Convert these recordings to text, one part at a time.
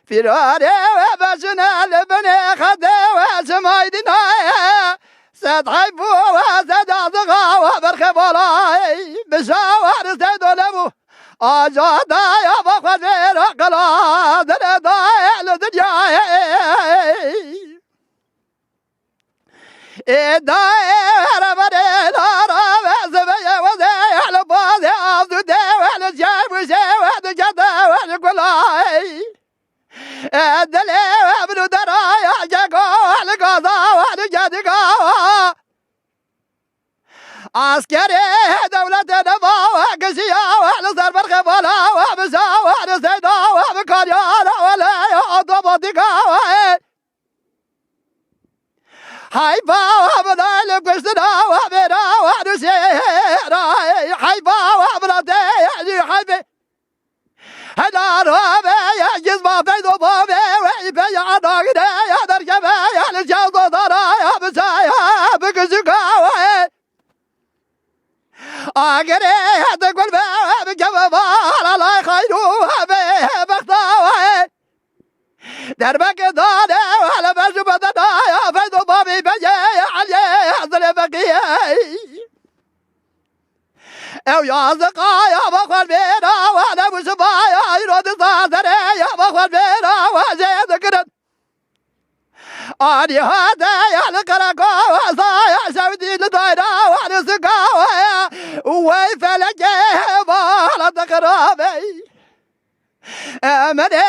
فراري وبشنا لبني خدي وشمايدنا ستحيبو وزد عزقا وبرخي بولاي بشاور زيدو لبو أجادا يا بخوة زيرا قلا دلدا لدنيا إدا ربني دارا وزبيا وزي لبازي عبدو دي ولجيب وشي ودجدا ولقلاي الدلي وابن درايا جاكو القضاء والجدقاء عسكري دولة نبا وقسيا والصرف الخبالا وبسا ورسيدا وبكاريانا ولا يعطب الدقاء حيبا وابدا لقسنا وابنا ونسيرا حيبا وابدا دي حيبا هذا رابع يجز ما بيدو بابي ويبي يا داغدا يا درجبا يا الجوز ضرا يا بسايا بكزكاوي اغري تقول بجبا لا خيرو بختاوي دربك دادا ولا بجبدا يا بيدو بابي بيجي علي حضر بقيه او يا زقايا بخل بينا وانا بشبايا يرد صادري يا بخل بينا وزيد كرد اني هذا يا الكركو وصايا شودي لدينا وانا سقاوي ويفلجي بالا تقرابي امني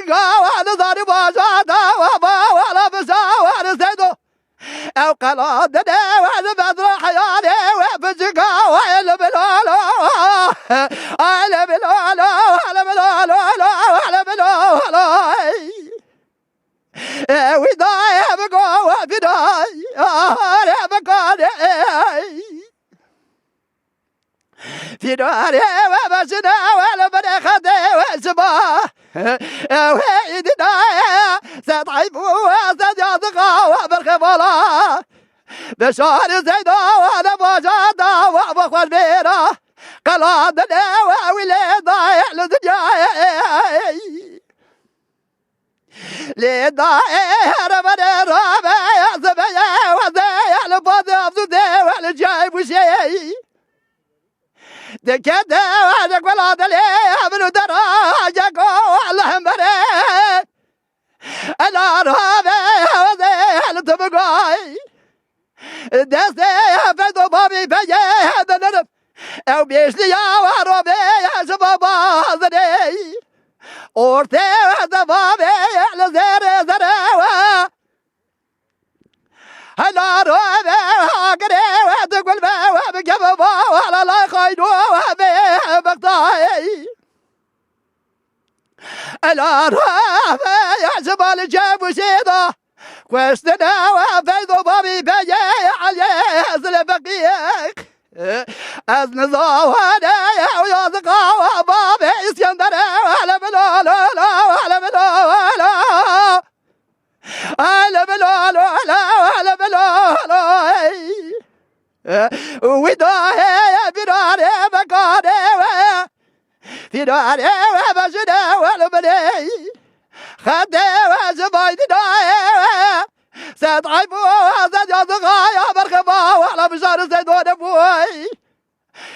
وانا ضارب وزادا وبا ولا بسا وانا زيدو او قلادنا وانا بدر حياني وبزقا ويل بلالو على بلالو على بلالو على بلالو وداي بقى وبداي يا بقى في داري وبسنا ولا بني خدي وسبا ويدنا ستحيبوا وستياضقا وبالخبالا بشار زيدا وانا بجادا وابخوا البيرا قلادنا ووليدا لدنيا ليدا ربنا رابع يا زبيا وزي الباضي افزودي والجايب وشي دكدا وانا قلاد لي ابن دراجك والله مري انا رابع وزي التبقاي دستي فدو بابي بيجي هذا نرف او بيشلي يا وروبي يا شبابا زدي اورتي هذا بابي على زر زروا هلا روبي هاكري وتقول بجبابا ولا لا خيدو بقطاي هلا روبي يا شبال جابوا سيدا كوستنا وفيدو بابي بيجي علي أزل بقيك أزن زوانا ويا زقاوة بابي اسكندر وعلى بلولو وعلى بلولو على بلولو وعلى بلولو وداهي براري بكاري في داري وبشنا والبني خدي وزبايدنا ستحيبوا وزد يا زغايا برخبا وعلى بشار زيدون بوي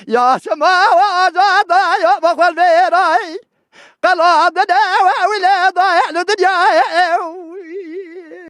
يا شما وجادا يا بخوة البيراي قلادنا ووليدا يحلو دنيا